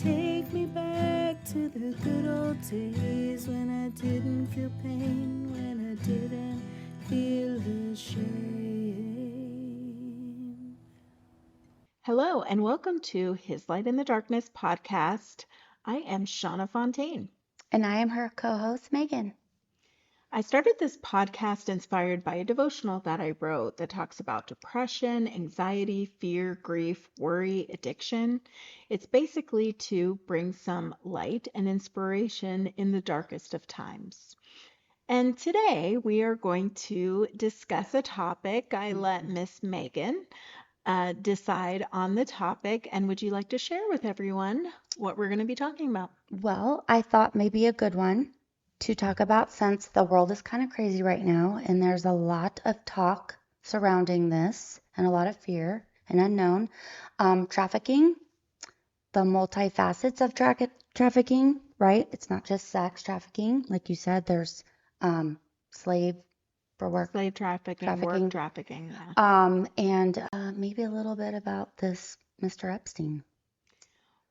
Take me back to the good old days when I didn't feel pain, when I didn't feel ashamed. Hello, and welcome to His Light in the Darkness podcast. I am Shauna Fontaine. And I am her co host, Megan. I started this podcast inspired by a devotional that I wrote that talks about depression, anxiety, fear, grief, worry, addiction. It's basically to bring some light and inspiration in the darkest of times. And today we are going to discuss a topic. I let Miss Megan decide on the topic. And would you like to share with everyone what we're going to be talking about? Well, I thought maybe a good one to talk about since the world is kind of crazy right now and there's a lot of talk surrounding this and a lot of fear and unknown. Trafficking, the multifacets of trafficking, right? It's not just sex trafficking. Like you said, there's slave for work Slave trafficking, trafficking. work trafficking. Yeah. And maybe a little bit about this Mr. Epstein.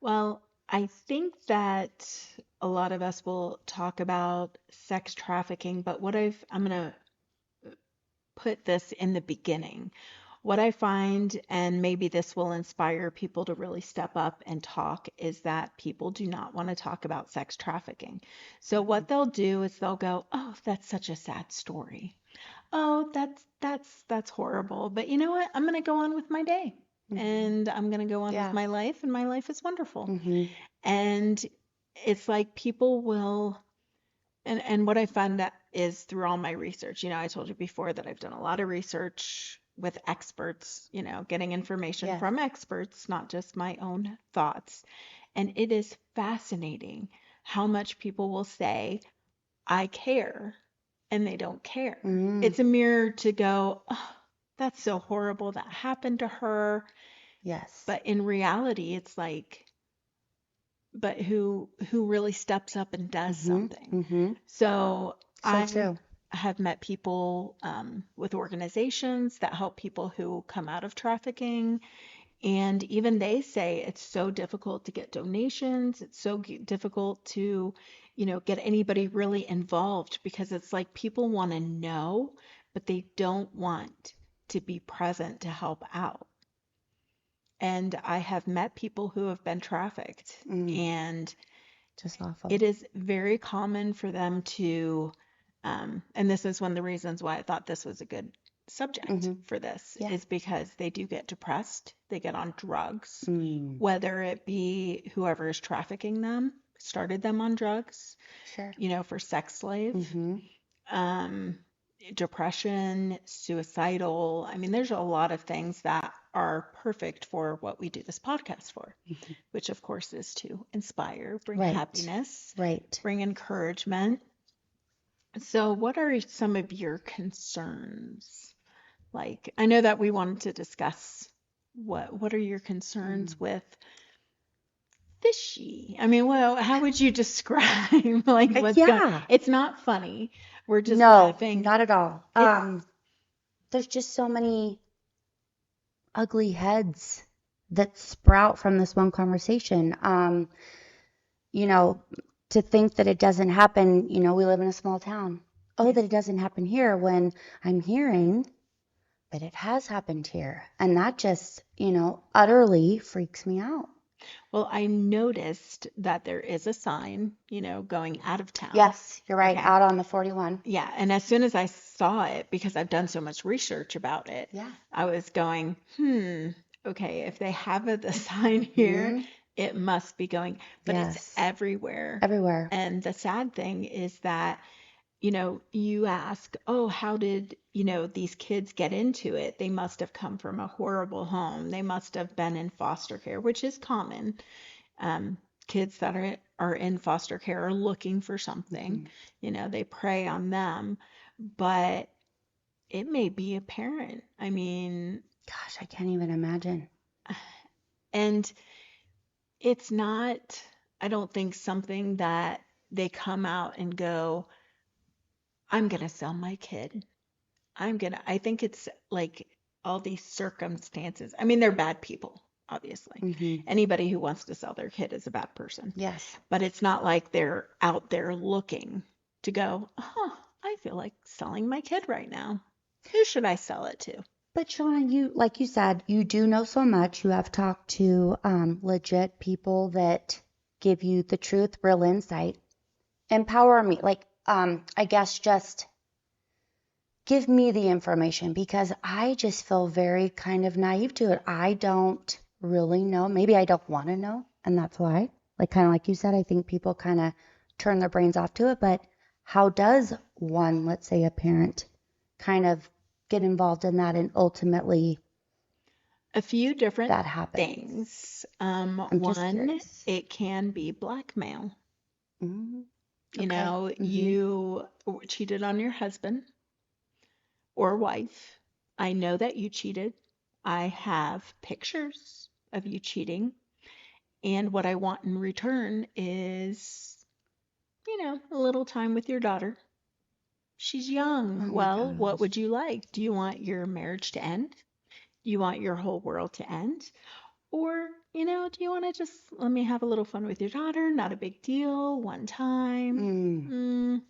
Well, I think that a lot of us will talk about sex trafficking, but I'm going to put this in the beginning. What I find, and maybe this will inspire people to really step up and talk, is that people do not want to talk about sex trafficking. So what they'll do is they'll go, "Oh, that's such a sad story. Oh, that's horrible. But you know what? I'm going to go on with my day, and I'm going to go on with Yeah. my life, and my life is wonderful." Mm-hmm. And it's like people will, and what I found that is through all my research, I told you before that I've done a lot of research with experts, getting information Yes. from experts, not just my own thoughts. And it is fascinating how much people will say, "I care," and they don't care. Mm, It's a mirror to go, "Oh, that's so horrible that happened to her." yes. But in reality, it's like, but who really steps up and does something? Mm-hmm. So So I true. have met people with organizations that help people who come out of trafficking, and even they say it's so difficult to get donations. It's so difficult to, get anybody really involved because it's like people want to know, but they don't want to be present to help out. And I have met people who have been trafficked, Mm, and just awful. it is very common for them to, and this is one of the reasons why I thought this was a good subject Mm-hmm. for this, Yeah. is because they do get depressed, they get on drugs, Mm, whether it be whoever is trafficking them started them on drugs, sure. for sex slave, Mm-hmm. um, depression, suicidal. I mean, there's a lot of things that are perfect for what we do this podcast for, Mm-hmm. which of course is to inspire, bring Right. happiness, Right. bring encouragement. So, what are some of your concerns? Like, I know that we wanted to discuss what are your concerns Mm. with fishy? I mean, well, how would you describe like what's going? Yeah. It's not funny. We're just No, laughing. not at all. It's There's just so many ugly heads that sprout from this one conversation. You know, to think that it doesn't happen, we live in a small town. Oh, that it doesn't happen here when I'm hearing that it has happened here. And that just, utterly freaks me out. well, I noticed that there is a sign, going out of town. Yes, you're right. Okay. Out on the 41. Yeah, and as soon as I saw it, because I've done so much research about it, Yeah. I was going, okay, if they have the sign here, Mhm. it must be going, but it's Yes. everywhere. Everywhere. And the sad thing is that, you ask, oh, how did, these kids get into it? They must have come from a horrible home. They must have been in foster care, which is common. Kids that are in foster care are looking for something. Mhm. They prey on them, but it may be a parent. I mean, Gosh, I can't even imagine. and it's not, I don't think something that they come out and go, "I'm gonna sell my kid. I think it's like all these circumstances. I mean, they're bad people. obviously. Mm-hmm. Anybody who wants to sell their kid is a bad person. Yes. But it's not like they're out there looking to go, I feel like selling my kid right now. Who should I sell it to? But Shonna, you, like you said, you do know so much. You have talked to legit people that give you the truth, real insight. Empower me. Like, I guess just give me the information because I just feel very kind of naive to it. I don't really know. Maybe I don't want to know, and that's why. Like, kind of like you said, I think people kind of turn their brains off to it. But how does one, let's say a parent, kind of get involved in that and ultimately A few different that happens? things. I'm just One, curious. it can be blackmail. Mm, You okay. know, Mm-hmm. you cheated on your husband or wife. I know that you cheated. I have pictures of you cheating. And what I want in return is, a little time with your daughter. She's young. Oh my Well, what would gosh. you like? Do you want your marriage to end? Do you want your whole world to end? Or, do you want to just let me have a little fun with your daughter? Not a big deal, one time. Mm,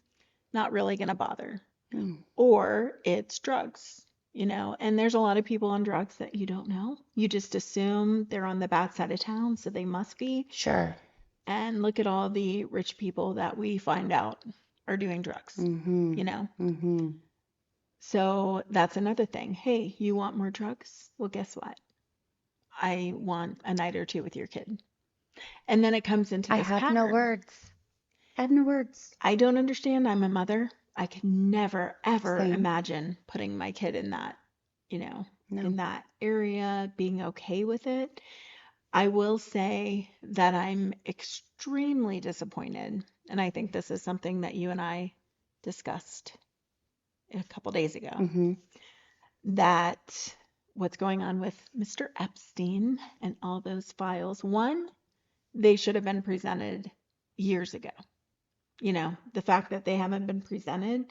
Not really going to bother. mm, Or it's drugs, and there's a lot of people on drugs that you don't know. You just assume they're on the bad side of town, so they must be. sure. And look at all the rich people that we find out are doing drugs, Mm-hmm. you know? Mm-hmm. So that's another thing. Hey, you want more drugs? Well, guess what? I want a night or two with your kid. And then it comes into I this have no pattern. words. I have no words. I don't understand. I'm a mother. I could never, ever Same. imagine putting my kid in that, in No. that area, being okay with it. I will say that I'm extremely disappointed, and I think this is something that you and I discussed a couple days ago, Mm-hmm. that what's going on with Mr. Epstein and all those files, one, they should have been presented years ago. The fact that they haven't been presented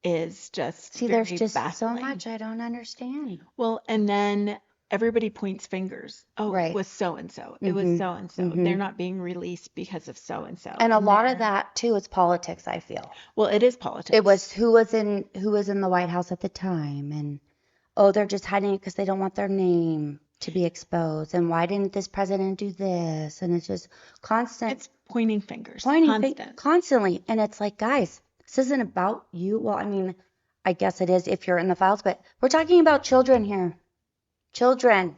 is just See, there's very just so baffling. much I don't understand. Well, and then everybody points fingers. Oh, it Right. was so and so. It was Mm-hmm. so and so. Mm-hmm. They're not being released because of so and so. And a lot of they're that too is politics, I feel. well, it is It politics. was who was in the White House at the time, and oh, they're just hiding it because they don't want their name to be exposed. And why didn't this president do this? And it's just constant It's pointing fingers, pointing constant. constantly. And it's like, guys, this isn't about you. Well, I mean, I guess it is if you're in the files, but we're talking about children here. Children.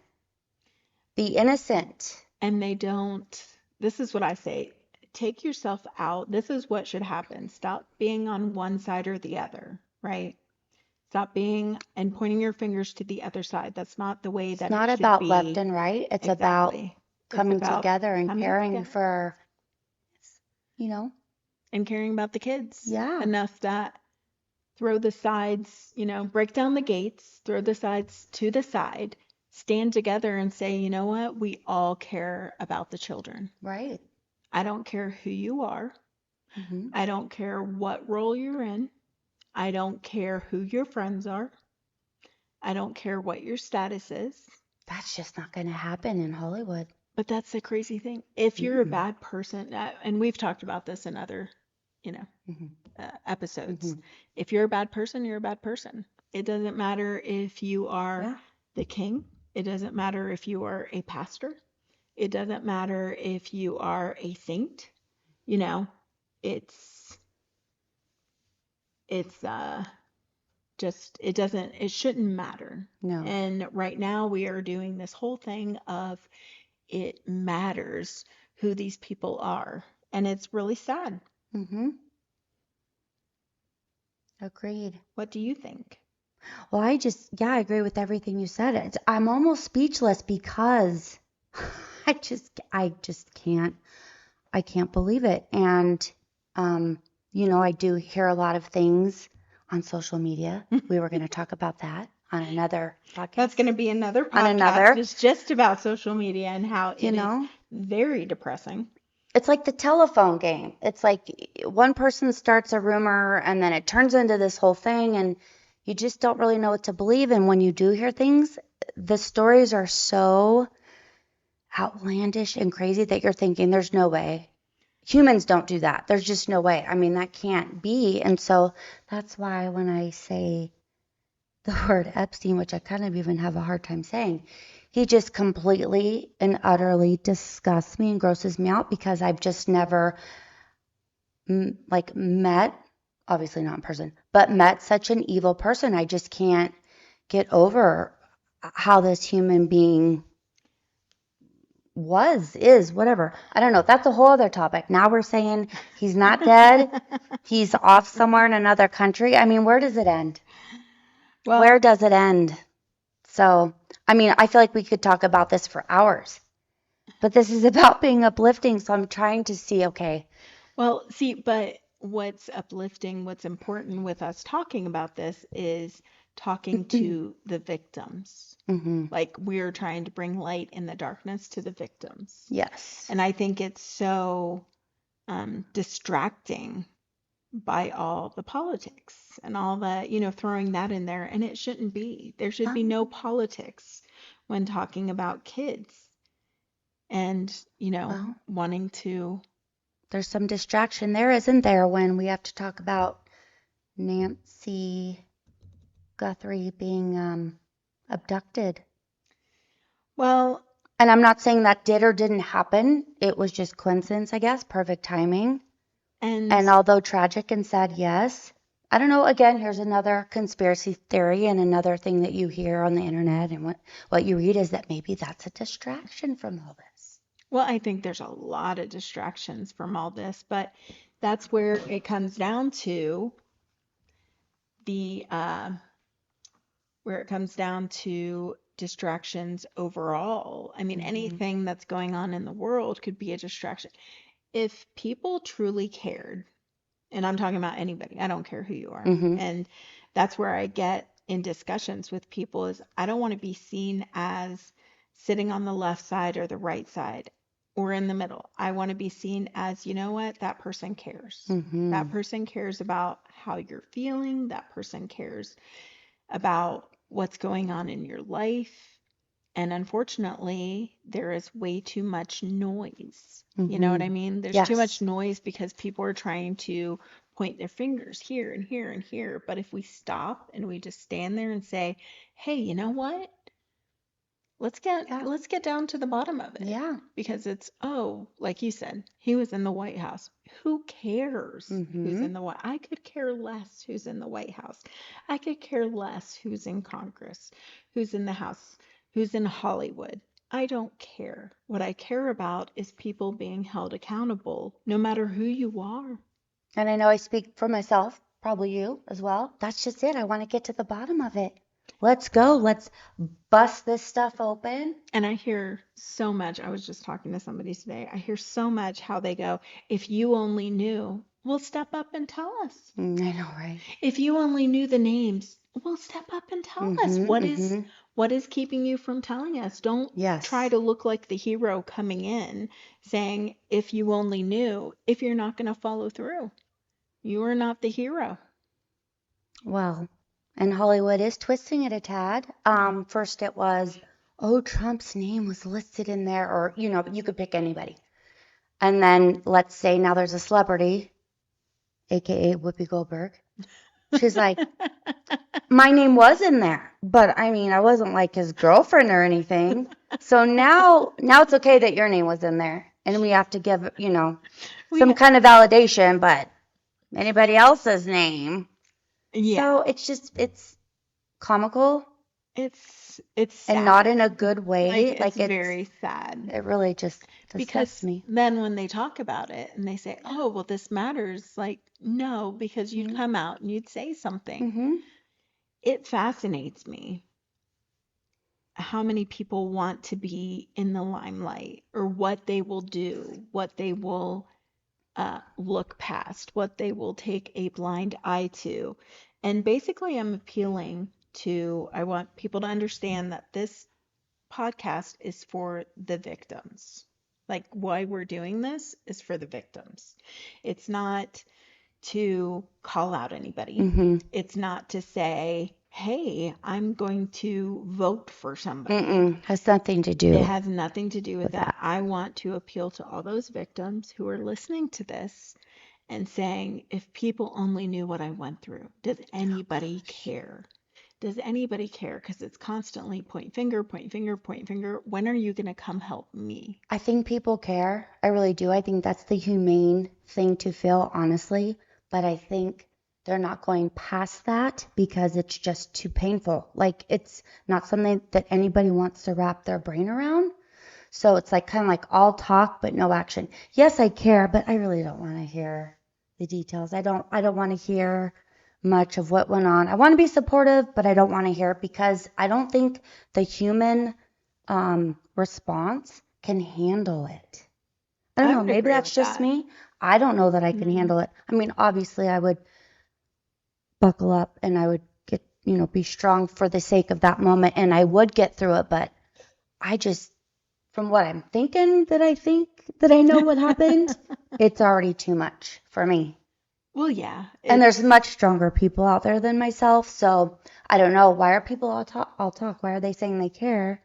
Be innocent. And they don't. This is what I say. Take yourself out. This is what should happen. Stop being on one side or the other, right? Stop being and pointing your fingers to the other side. That's not the way It's that not it should about left be. and right. It's about Exactly. It's coming about together and coming caring together for, you know, and caring about the kids yeah. enough that throw the sides, break down the gates, throw the sides to the side, stand together and say, you know what? We all care about the children. Right. I don't care who you are. Mm-hmm. I don't care what role you're in. I don't care who your friends are. I don't care what your status is. That's just not going to happen in Hollywood. But that's the crazy thing. If you're a Mm-mm. bad person, and we've talked about this in other, Mm-hmm. episodes. Mm-hmm. If you're a bad person, you're a bad person. It doesn't matter if you are Yeah. the king. It doesn't matter if you are a pastor. It doesn't matter if you are a saint. It's just it shouldn't matter. No. And right now we are doing this whole thing of it matters who these people are. And it's really sad. Mm-hmm. Agreed. What do you think? Well, I agree with everything you said. I'm almost speechless because I just can't believe it. And, I do hear a lot of things on social media. We were going to talk about that on another podcast. That's going to be another podcast. On another. It's just about social media and how it You is know? very depressing. It's like the telephone game. It's like one person starts a rumor and then it turns into this whole thing. And You just don't really know what to believe. And when you do hear things, the stories are so outlandish and crazy that you're thinking, there's no way. Humans don't do that. There's just no way. I mean, that can't be. And so that's why when I say the word Epstein, which I kind of even have a hard time saying, he just completely and utterly disgusts me and grosses me out because I've just never met, obviously not in person, but met such an evil person. I just can't get over how this human being is, whatever. I don't know. That's a whole other topic. Now we're saying he's not dead. He's off somewhere in another country. I mean, where does it end? Well, Where does it end? So, I mean, I feel like we could talk about this for hours, but this is about being uplifting. So I'm trying to see, okay. well, see, but what's uplifting, what's important with us talking about this is talking to the victims. Mm-hmm. Like we're trying to bring light in the darkness to the victims. Yes. And I think it's so distracting by all the politics and all the, throwing that in there. And it shouldn't be. There should be no politics when talking about kids and, Well, wanting to. there's some distraction there, isn't there, when we have to talk about Nancy Guthrie being abducted? Well, And I'm not saying that did or didn't happen. It was just coincidence, I guess, perfect timing. And although tragic and sad, yes. I don't know. Again, here's another conspiracy theory and another thing that you hear on the internet and what you read is that maybe that's a distraction from all this. well, I think there's a lot of distractions from all this, but that's where it comes down to the where it comes down to distractions overall. I mean, anything that's going on in the world could be a distraction. If people truly cared, and I'm talking about anybody, I don't care who you are. Mm-hmm. And that's where I get in discussions with people is I don't want to be seen as sitting on the left side or the right side or in the middle. I want to be seen as, you know what, that person cares. Mm-hmm. That person cares about how you're feeling. That person cares about what's going on in your life. And unfortunately, there is way too much noise. You know what I mean? There's too much Yes. noise because people are trying to point their fingers here and here and here. But if we stop and we just stand there and say, hey, you know what? Yeah. Let's get down to the bottom of it. Yeah. Because it's, oh, like you said, he was in the White House. Who cares who's Mm-hmm. in the White? I could care less who's in the White House. I could care less who's in Congress, who's in the House, who's in Hollywood. I don't care. What I care about is people being held accountable, no matter who you are. And I know I speak for myself, probably you as well. That's just it. I want to get to the bottom of it. Let's go. Let's bust this stuff open. And I hear so much. I was just talking to somebody today. I hear so much how they go, if you only knew, well, step up and tell us. I know, right? If you only knew the names, well, step up and tell us. What is keeping you from telling us? Don't Yes. try to look like the hero coming in saying, if you only knew, if you're not going to follow through. You are not the hero. Well, and Hollywood is twisting it a tad. First it was, oh, Trump's name was listed in there, or, you could pick anybody. And then let's say now there's a celebrity, aka Whoopi Goldberg. She's like, my name was in there, but I mean, I wasn't like his girlfriend or anything. So now it's okay that your name was in there, and we have to give, some kind of validation, but anybody else's name. Yeah. So it's comical It's sad. and not in a good way. Like it's very sad. It really just disgusts Because me. then when they talk about it and they say, oh, well, this matters, like, no, because you'd come out and you'd say something. Mm-hmm. It fascinates me how many people want to be in the limelight or what they will do, what they will look past, what they will take a blind eye to. And basically, I'm appealing to, I want people to understand that this podcast is for the victims. Like, why we're doing this is for the victims. It's not to call out anybody. Mm-hmm. It's not to say, hey, I'm going to vote for somebody. Mm-mm. Has nothing to It do has nothing to do with with that. that. I want to appeal to all those victims who are listening to this and saying, if people only knew what I went through, does anybody care? Does anybody care? Because it's constantly point finger, point finger, point finger. When are you going to come help me? I think people care. I really do. I think that's the humane thing to feel, honestly. But I think they're not going past that because it's just too painful. Like it's not something that anybody wants to wrap their brain around. So it's like kind of like all talk but no action. Yes, I care, but I really don't want to hear the details. I don't want to hear much of what went on. I want to be supportive, but I don't want to hear it because I don't think the human response can handle it. I don't I know, would maybe agree that's with just that. me. I don't know that I can No. handle it. I mean, obviously I would buckle up and I would get, be strong for the sake of that moment and I would get through it, but I just from what I'm thinking that I think that I know what happened, it's already too much for me. Well, yeah, And there's it's much stronger people out there than myself, so I don't know. Why are people all talk? Why are they saying they care,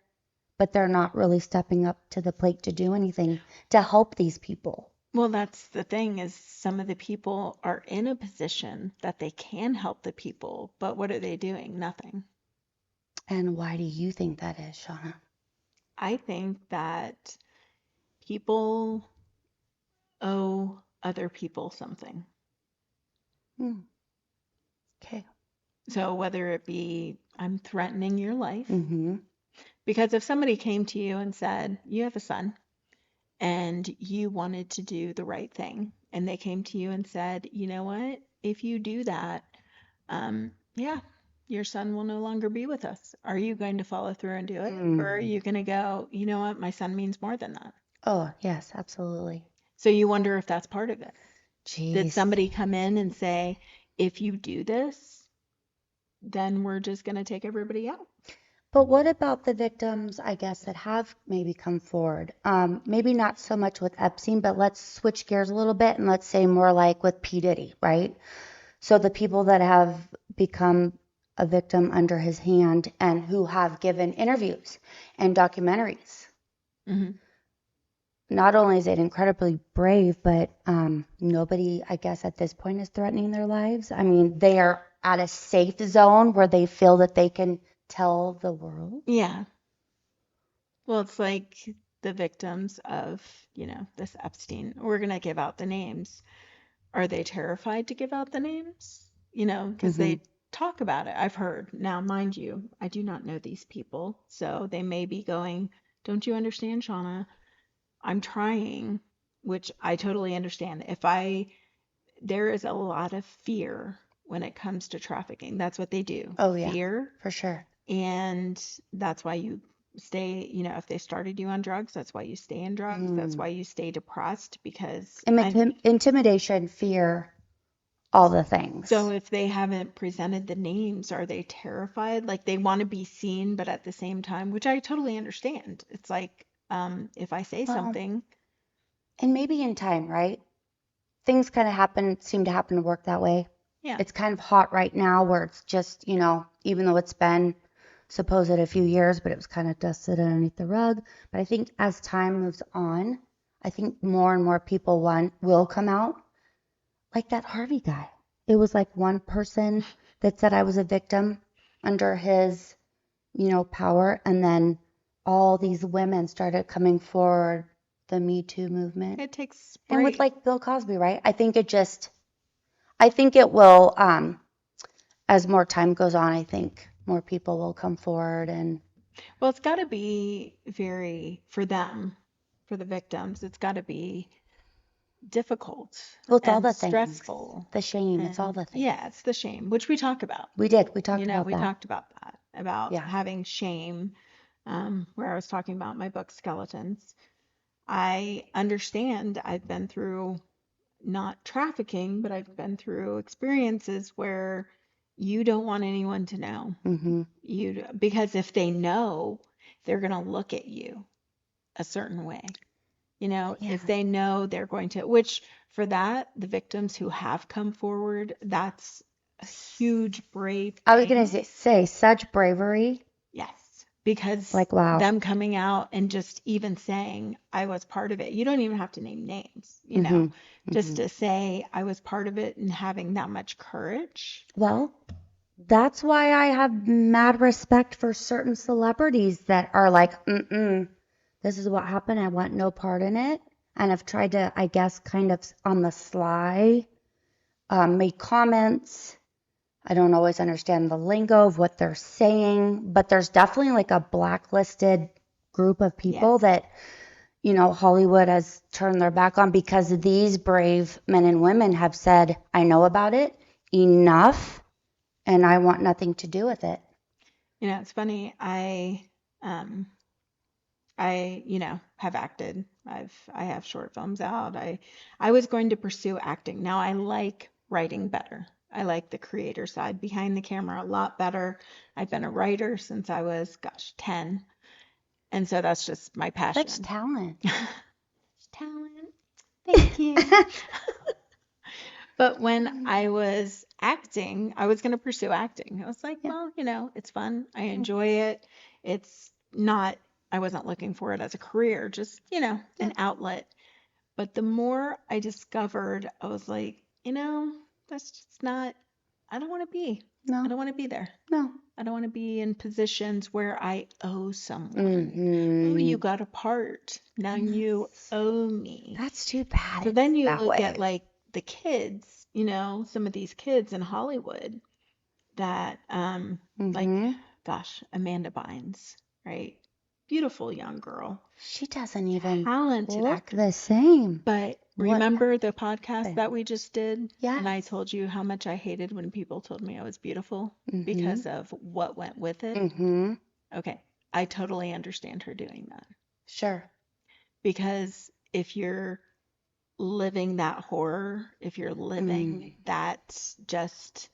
but they're not really stepping up to the plate to do anything to help these people? well, that's the thing is some of the people are in a position that they can help the people, but what are they doing? Nothing. And why do you think that is, Shauna? I think that people owe other people something. Hmm. Okay. So whether it be I'm threatening your life, Mm-hmm. because if somebody came to you and said, you have a son and you wanted to do the right thing, and they came to you and said, you know what, if you do that, yeah, your son will no longer be with us. Are you going to follow through and do it? Or are Mm. you going to go, you know what, my son means more than that? Oh, yes, absolutely. So you wonder if that's part of it. Did Jeez. somebody come in and say, if you do this, then we're just going to take everybody out? But what about the victims, I guess, that have maybe come forward? Maybe not so much with Epstein, but let's switch gears a little bit and let's say more like with P. Diddy, right? So the people that have become a victim under his hand and who have given interviews and documentaries. Hmm. Not only is it incredibly brave, but nobody, I guess, at this point is threatening their lives. I mean, they are at a safe zone where they feel that they can tell the world. Yeah. Well, it's like the victims of, this Epstein. We're going to give out the names. Are they terrified to give out the names? Because Hmm. they talk about it. I've heard. Now, mind you, I do not know these people. So they may be going, don't you understand, Shauna? I'm trying, which I totally understand. There is a lot of fear when it comes to trafficking. That's what they do. Oh, yeah, Fear. for sure. And that's why you stay, if they started you on drugs, that's why you stay in drugs. That's Mm. why you stay depressed because Intimidation, fear, all the so things. if they haven't presented the names, are they terrified? Like they want to be seen, but at the same time, which I totally understand. It's like, if I say Well, something, and maybe in time, right? Things kind of seem to happen to work that way. yeah. It's kind of hot right now where it's just, even though it's been supposed a few years, but it was kind of dusted underneath the rug. But I think as time moves on, I think more and more people will come out like that Harvey guy. It was like one person that said I was a victim under his, power, and then all these women started coming forward, the Me Too movement. It takes And with break. like Bill Cosby, right? I think it will, as more time goes on, I think more people will come forward and Well, it's got to be very, for them, for the victims, it's got to be difficult well, it's all and the things, stressful. the shame, it's all And the things. yeah, it's the shame, which we talk about. We talked about We that. talked about that, about Yeah. having shame, where I was talking about my book, Skeletons. I understand I've been through not trafficking, but I've been through experiences where you don't want anyone to know. Hmm. Because if they know, they're going to look at you a certain way. Yeah. if they know they're going to, which for that, the victims who have come forward, that's a huge brave I was gonna thing. say such bravery. Yes, because Like, wow. them coming out and just even saying, I was part of it. You don't even have to name names, just to say I was part of it and having that much courage. Well, that's why I have mad respect for certain celebrities that are like, this is what happened. I want no part in it. And have tried to, I guess, kind of on the sly, make comments. I don't always understand the lingo of what they're saying, but there's definitely like a blacklisted group of people that, Hollywood has turned their back on because these brave men and women have said, I know about it, enough, and I want nothing to do with it. It's funny. Um, have acted. I have short films out. I was going to pursue acting. Now I like writing better. I like the creator side behind the camera a lot better. I've been a writer since I was, 10. And so that's just my passion. Such talent. Talent. Thank you. But when I was acting, I was going to pursue acting. I was like, well, it's fun. I enjoy it. It's not, I wasn't looking for it as a career, just, an outlet. But the more I discovered, I was like, that's just not, I don't want to be. No. I don't want to be there. No. I don't want to be in positions where I owe someone. Oh, you got a part. Now you owe me. That's too bad. So then you that look way. at like the kids, some of these kids in Hollywood that, like, gosh, Amanda Bynes, right? Beautiful young girl, She doesn't even talented look actress. the same. But What remember the podcast happened? that we just did? Yes. And I told you how much I hated when people told me I was beautiful because of what went with it. Okay, I totally understand her doing that. Sure. Because if you're living that horror, if you're living that just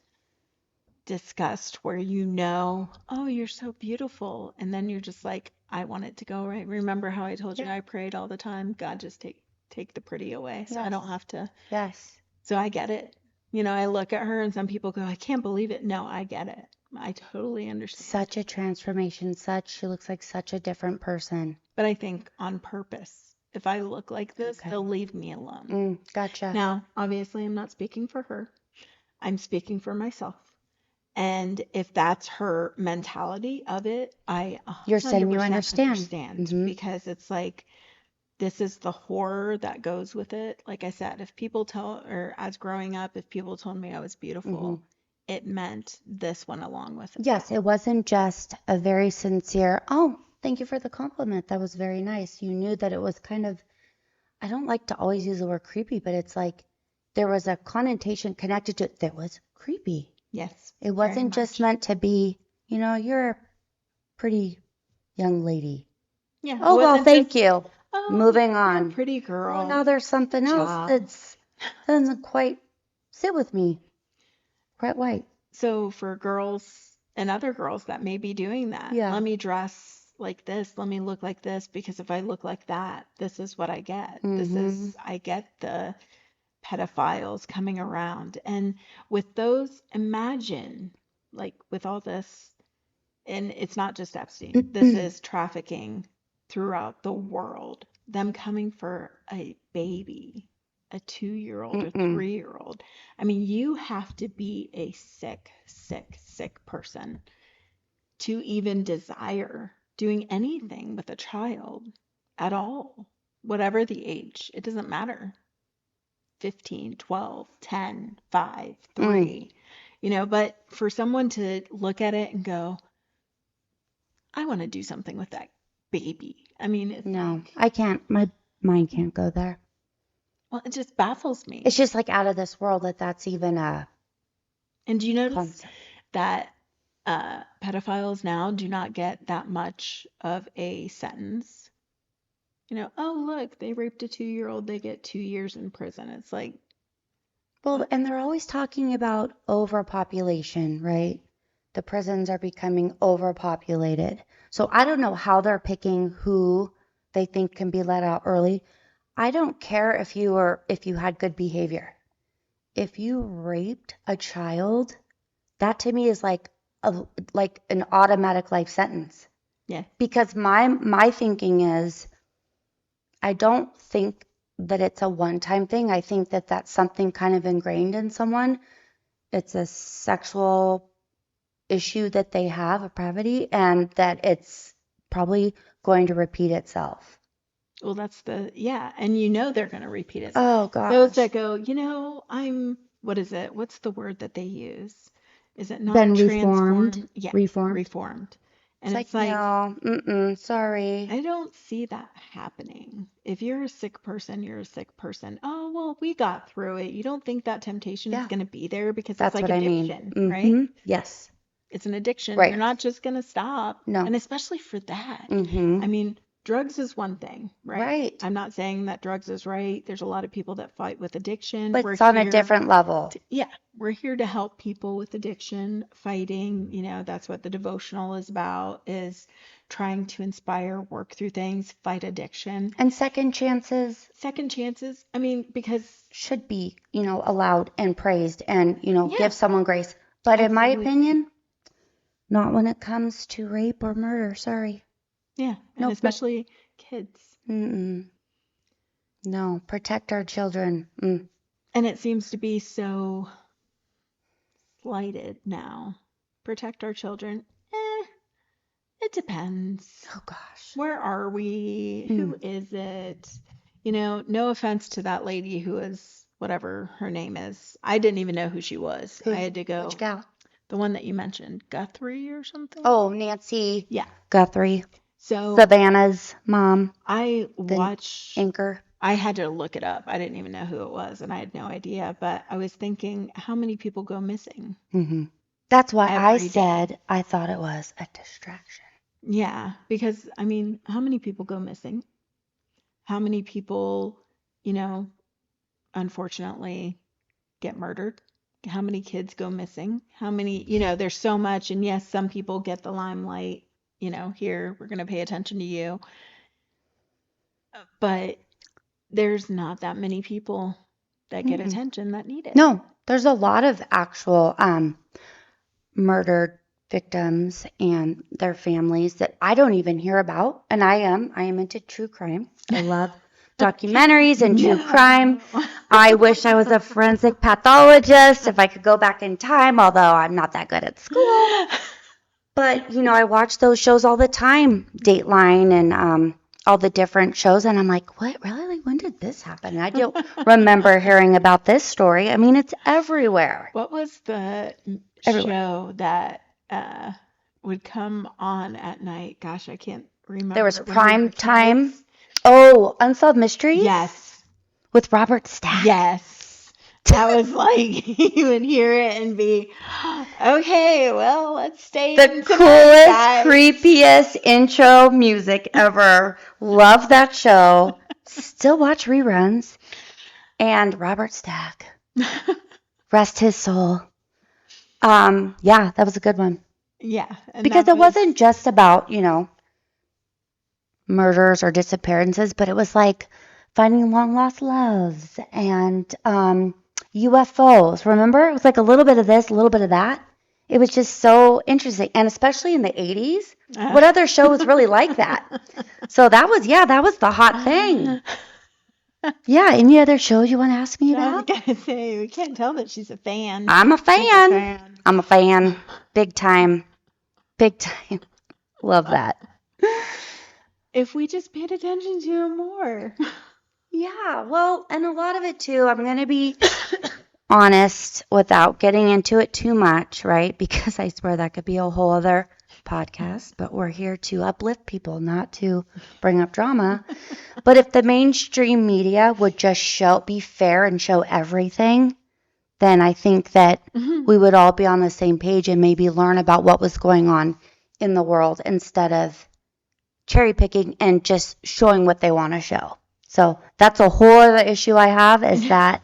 disgust where oh, you're so beautiful, and then you're just like, I want it to go right. Remember how I told you I prayed all the time? God, just take the pretty away so I don't have to. Yes. So I get it. I look at her and some people go, I can't believe it. No, I get it. I totally understand. Such a transformation. She looks like such a different person. But I think on purpose. If I look like this, they'll leave me alone. Gotcha. Now, obviously, I'm not speaking for her. I'm speaking for myself. And if that's her mentality of it, I You're saying you 100% understand. because it's like, this is the horror that goes with it. Like I said, as growing up, if people told me I was beautiful, it meant this went along with it. Yes, it wasn't just a very sincere, oh, thank you for the compliment. That was very nice. You knew that it was kind of, I don't like to always use the word creepy, but it's like there was a connotation connected to it that was creepy. Yes. It wasn't just meant to be, you're a pretty young lady. Yeah. Oh, well, thank you. Oh, Moving on. Pretty girl. Oh, now there's something else that doesn't quite sit with me. Quite white. So for girls and other girls that may be doing that, let me dress like this, let me look like this, because if I look like that, this is what I get. I get the pedophiles coming around. And with those, imagine, like with all this, and it's not just Epstein, this is trafficking throughout the world, them coming for a baby, a 2-year-old or 3-year-old. I mean, you have to be a sick, sick, sick person to even desire doing anything with a child at all, whatever the age. It doesn't matter. 15, 12, 10, 5, 3, but for someone to look at it and go, I want to do something with that baby. I mean, no, I can't. My mind can't go there. Well, it just baffles me. It's just like out of this world that's even a And do you notice concept. that pedophiles now do not get that much of a sentence? Oh, look, they raped a 2-year-old, they get 2 years in prison. It's like, well, and they're always talking about overpopulation, right? The prisons are becoming overpopulated. So I don't know how they're picking who they think can be let out early. I don't care if you had good behavior. If you raped a child, that to me is like an automatic life sentence. Yeah. Because my thinking is, I don't think that it's a one-time thing. I think that that's something kind of ingrained in someone. It's a sexual issue that they have, a pravity, and that it's probably going to repeat itself. Well, and they're going to repeat it. Oh Those gosh. that go, what is it? What's the word that they use? Is it not Been reformed. transformed? Yeah, Reformed. reformed. And It's it's like, like, no, sorry. I don't see that happening. If you're a sick person, you're a sick person. Oh, well, we got through it. You don't think that temptation is Yeah, going to be there because it's that's like what I mean. addiction, right? Yes. It's an addiction. Right. You're not just going to stop. No. And especially for that. Mm-hmm. I mean, drugs is one thing, right? Right. I'm not saying that drugs is right. There's a lot of people that fight with addiction. But We're it's on a here different level. we're here to help people with addiction, fighting. That's what the devotional is about, is trying to inspire, work through things, fight addiction. And second chances Second chances, I mean, because should be, allowed and praised and, Yeah. give someone grace. But in my Absolutely. opinion, not when it comes to rape or murder. Sorry. yeah, and Nope. especially kids. Mm-mm. No, protect our children. And it seems to be so slighted now. Protect our children. It depends. Oh gosh. Where are we? Who is it? No offense to that lady who is whatever her name is. I didn't even know who she was. Who? I had to go. Which gal? The one that you mentioned, Guthrie or something? Oh, Nancy Yeah. Guthrie, So Savannah's mom, I the watched, anchor. I had to look it up. I didn't even know who it was, and I had no idea. But I was thinking, how many people go missing? Mm-hmm. That's why I Every day. said I thought it was a distraction. Yeah, because I mean, how many people go missing? How many people, unfortunately get murdered? How many kids go missing? How many, there's so much. And yes, some people get the limelight, here, we're going to pay attention to you. But there's not that many people that get attention that need it. No, there's a lot of actual murdered victims and their families that I don't even hear about. And I am into true crime. I love documentaries and true crime. I wish I was a forensic pathologist if I could go back in time, although I'm not that good at school. But, I watch those shows all the time, Dateline and all the different shows, and I'm like, what, really? Like, when did this happen? I don't remember hearing about this story. I mean, it's everywhere. What was the Everywhere. show that would come on at night? Gosh, I can't remember. There was it when we Prime were Time. kids. Oh, Unsolved Mysteries? Yes. With Robert Stack. Yes. That was like, you would hear it and be, okay, well, let's stay The in coolest, tonight, guys. creepiest intro music ever. Love that show. Still watch reruns. And Robert Stack. Rest his soul. Yeah, that was a good one. Yeah. And Because that it wasn't just about, murders or disappearances, but it was like finding long lost loves and UFOs. Remember? It was like a little bit of this, a little bit of that. It was just so interesting. And especially in the 80s, what other show was really like that? So that was the hot thing. Yeah, any other shows you want to ask me I was about? going to say, we can't tell that she's a fan. I'm a She's a fan. fan. I'm a fan. Big time. Big time. Love that. If we just paid attention to him more. Yeah, well, and a lot of it too, I'm going to be honest without getting into it too much, right? Because I swear that could be a whole other podcast, but we're here to uplift people, not to bring up drama. But if the mainstream media would just be fair and show everything, then I think that we would all be on the same page and maybe learn about what was going on in the world instead of cherry picking and just showing what they want to show. So that's a whole other issue I have, is that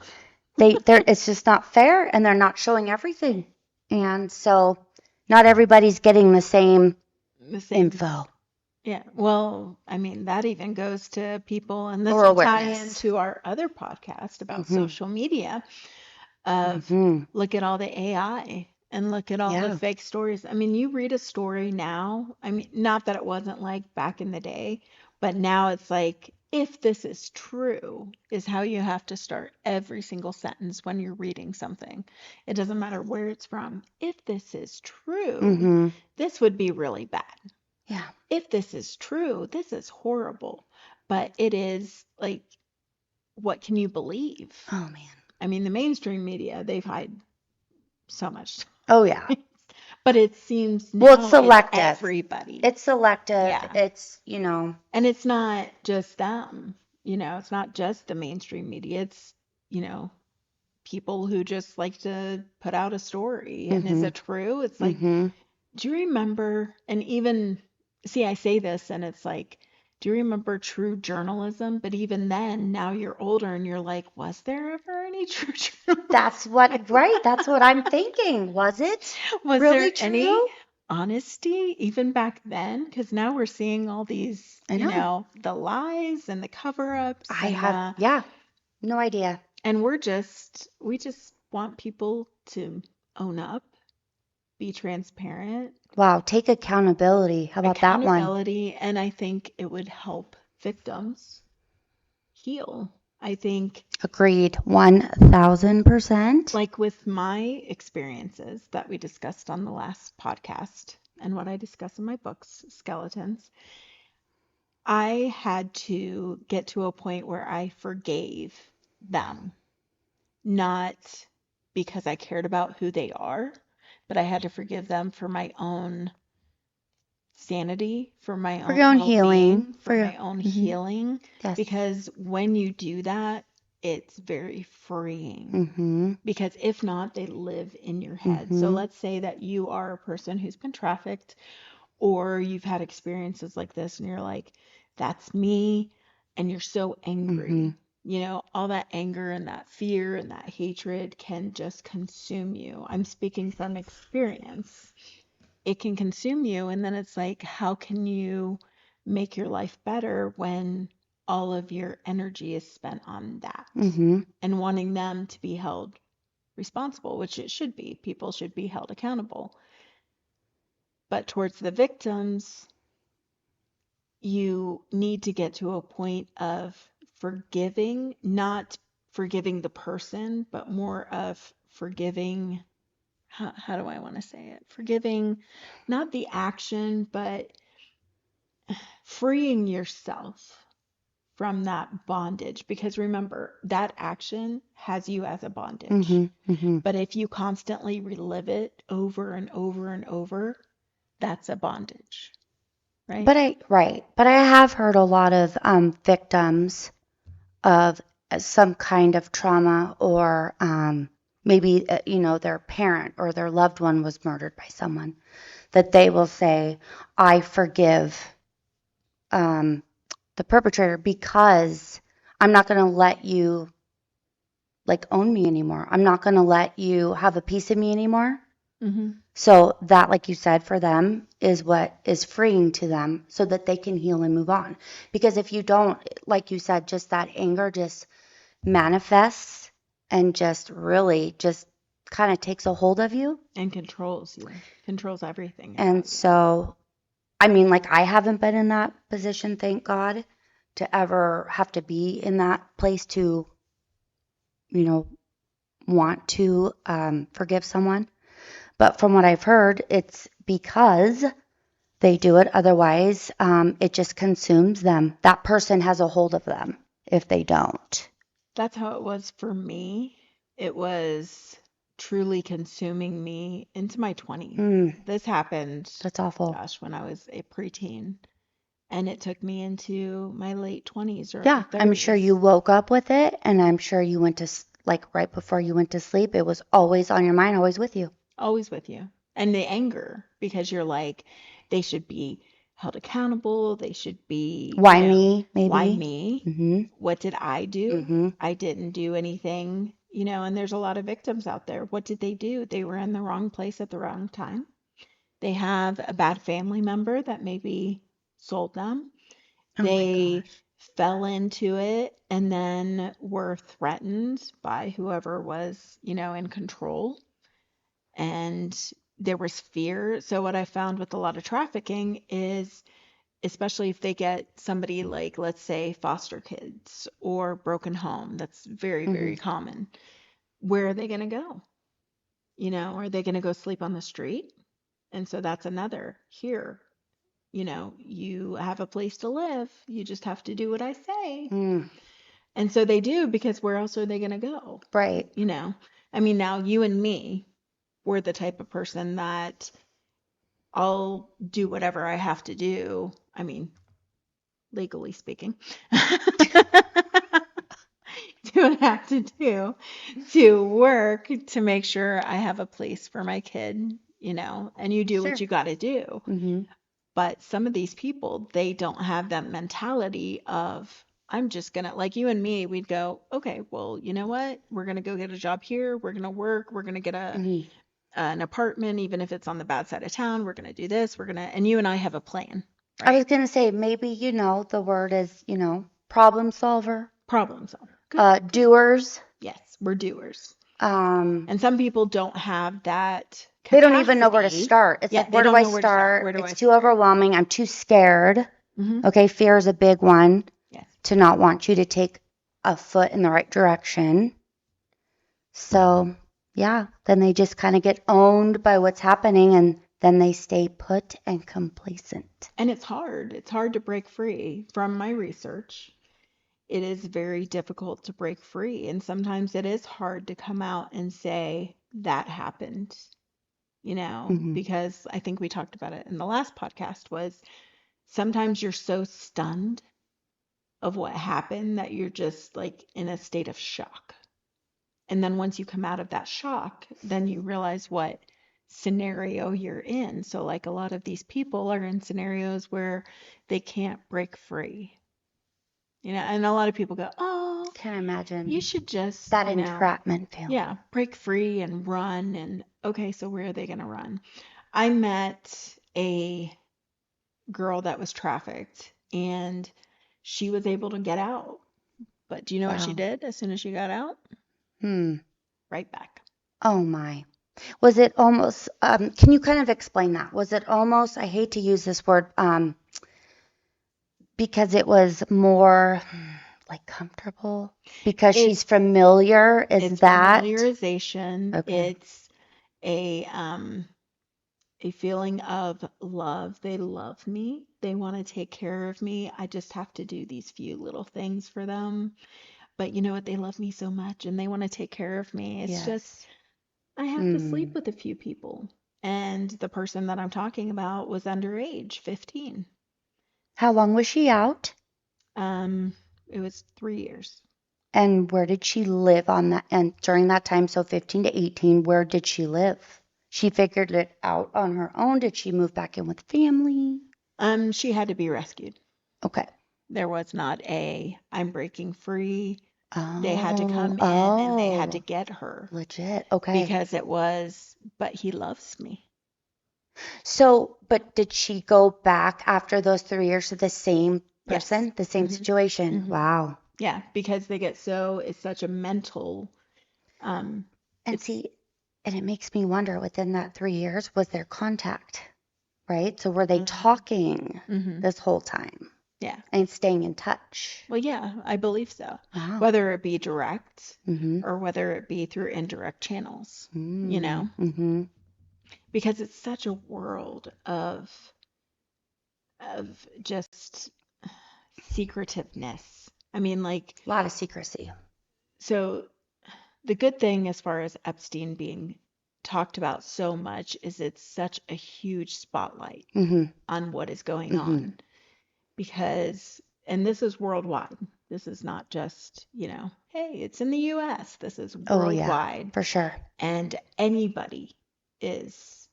it's just not fair and they're not showing everything. And so not everybody's getting the same info. Yeah. Well, I mean, that even goes to people, and this or will tie awareness. into our other podcast about Mm-hmm. social media of Mm-hmm. look at all the AI and look at all the Yeah. fake stories. I mean, you read a story now. I mean, not that it wasn't like back in the day, but now it's like, if this is true, is how you have to start every single sentence when you're reading something. It doesn't matter where it's from. If this is true, Mm-hmm. this would be really bad. Yeah. If this is true, this is horrible. But it is like, what can you believe? Oh man. I mean, the mainstream media, they've hide so much. Oh yeah. But it seems Well, it's now it's selective. everybody. It's selective. Yeah. It's, you know. And it's not just them, it's not just the mainstream media. It's, you know, people who just like to put out a story. And is Mm-hmm. it true? It's like, Mm-hmm. do you remember, and even, see, I say this and it's like, do you remember true journalism? But even then, now you're older and you're like, was there ever any true journalism? That's right. That's what I'm thinking. Was it Was really there any true? honesty even back then? Because now we're seeing all these, I know. the lies and the cover-ups I have, no idea. and we just want people to own up, be transparent, Wow, take accountability. How about that one? accountability, and I think it would help victims heal. I think, Agreed. 1000%. like with my experiences that we discussed on the last podcast and what I discuss in my books, Skeletons, I had to get to a point where I forgave them, not because I cared about who they are, but I had to forgive them for my own sanity, for my For own your own healing. well-being, For for your, my own hmm healing, yes. because when you do that, it's very freeing. Mm-hmm. Because if not, they live in your head. So Mm-hmm. let's say that you are a person who's been trafficked, or you've had experiences like this and you're like, that's me, and you're so Mm-hmm. angry. All that anger and that fear and that hatred can just consume you. I'm speaking from experience. It can consume you, and then it's like, how can you make your life better when all of your energy is spent on that Mm-hmm. and wanting them to be held responsible, which it should be. People should be held accountable. But towards the victims, you need to get to a point of forgiving, not forgiving the person, but more of forgiving. How do I want to say it? Forgiving, not the action, but freeing yourself from that bondage. Because remember, that action has you as a bondage. Mm-hmm. Mm-hmm. But if you constantly relive it over and over and over, that's a bondage, right? But I have heard a lot of victims of some kind of trauma, or maybe their parent or their loved one was murdered by someone, that they will say, I forgive the perpetrator because I'm not going to let you like own me anymore. I'm not going to let you have a piece of me anymore. Mm-hmm. So that, like you said, for them is what is freeing to them so that they can heal and move on. Because if you don't, like you said, just that anger just manifests and just really just kind of takes a hold of you. And controls you, controls everything And about you. so, I mean, like I haven't been in that position, thank God, to ever have to be in that place to, want to forgive someone. But from what I've heard, it's because they do it. Otherwise, it just consumes them. That person has a hold of them if they don't. That's how it was for me. It was truly consuming me into my 20s. This happened, That's awful. gosh, when I was a preteen. And it took me into my late 20s or Yeah, I'm sure you 30s. woke up with it, and I'm sure you went to, like right before you went to sleep, it was always on your mind, always with you. Always with you. And the anger, because you're like, they should be held accountable. They should be, Why me, why maybe? me? Mm-hmm. What did I do? Mm-hmm. I didn't do anything, and there's a lot of victims out there. What did they do? They were in the wrong place at the wrong time. They have a bad family member that maybe sold them. Oh my They gosh. fell into it and then were threatened by whoever was, in control. And there was fear. So what I found with a lot of trafficking is, especially if they get somebody like, let's say, foster kids or broken home, that's very, Hmm. very common. Where are they going to go? Are they going to go sleep on the street? And so that's another here. You have a place to live. You just have to do what I say. Mm, And so they do, because where else are they going to go? right. You know, I mean, now you and me, we're the type of person that I'll do whatever I have to do. I mean, legally speaking, do what I have to do to work to make sure I have a place for my kid, and you do what Sure. you got to do. Hmm. But some of these people, they don't have that mentality of, I'm just gonna, like you and me, we'd go, okay, well, you know what? We're gonna go get a job here. We're gonna work. We're gonna get Hmm. an apartment, even if it's on the bad side of town. We're gonna do this. And you and I have a plan, I was right? gonna say maybe the word is problem solver, Problem solver. Good. doers. Yes, we're doers. Um, And some people don't have that they don't even know where to capacity. start. It's Yeah, like, they where do don't I know where to start. start? Where do I It's too start? overwhelming. I'm too scared. Hmm. Okay, fear is a big one Yes. to not want you to take a foot in the right direction. So, yeah, then they just kind of get owned by what's happening and then they stay put and complacent. And it's hard. It's hard to break free. From my research, it is very difficult to break free. And sometimes it is hard to come out and say that happened, Hmm. because I think we talked about it in the last podcast, was sometimes you're so stunned of what happened that you're just like in a state of shock. And then once you come out of that shock, then you realize what scenario you're in. So, like, a lot of these people are in scenarios where they can't break free, and a lot of people go, oh, Can you imagine should just, that entrapment feeling. yeah, break free and run. And okay, so where are they going to run? I met a girl that was trafficked and she was able to get out. But do you know what she Wow. did as soon as she got out? Hmm. Right back. Oh my. Was it almost, can you kind of explain that? Was it almost, I hate to use this word, because it was more like comfortable because she's It's familiar? Is it's that familiarization. okay? It's a feeling of love. They love me. They want to take care of me. I just have to do these few little things for them. But you know what? They love me so much and they want to take care of me. It's just Yes. I have to sleep Hmm. with a few people. And the person that I'm talking about was underage, 15. How long was she out? Um, it was 3 years. And where did she live on that? And during that time, so 15 to 18, where did she live? She figured it out on her own. Did she move back in with family? She had to be rescued. Okay. There was not I'm breaking free. They had to Oh, come in and they had to oh, get her legit. Okay. because it was, but he loves me. So, but did she go back after those 3 years to the same Yes. person, the same Hmm. situation? Hmm. Wow. Yeah, because it's such a mental, um, And it's, see, and it makes me wonder within that 3 years, was there contact, right? So were they talking mm-hmm. this whole time Yeah. and staying in touch? Well, yeah, I believe so. Wow. Whether it be direct Mm-hmm. or whether it be through indirect channels, Mm-hmm. because it's such a world of just secretiveness. I mean, like, A lot of secrecy. so the good thing as far as Epstein being talked about so much is it's such a huge spotlight Mm-hmm. on what is going Mm-hmm. on, because, and this is worldwide. This is not just, hey, it's in the US. This is Oh yeah, worldwide. for sure. And anybody is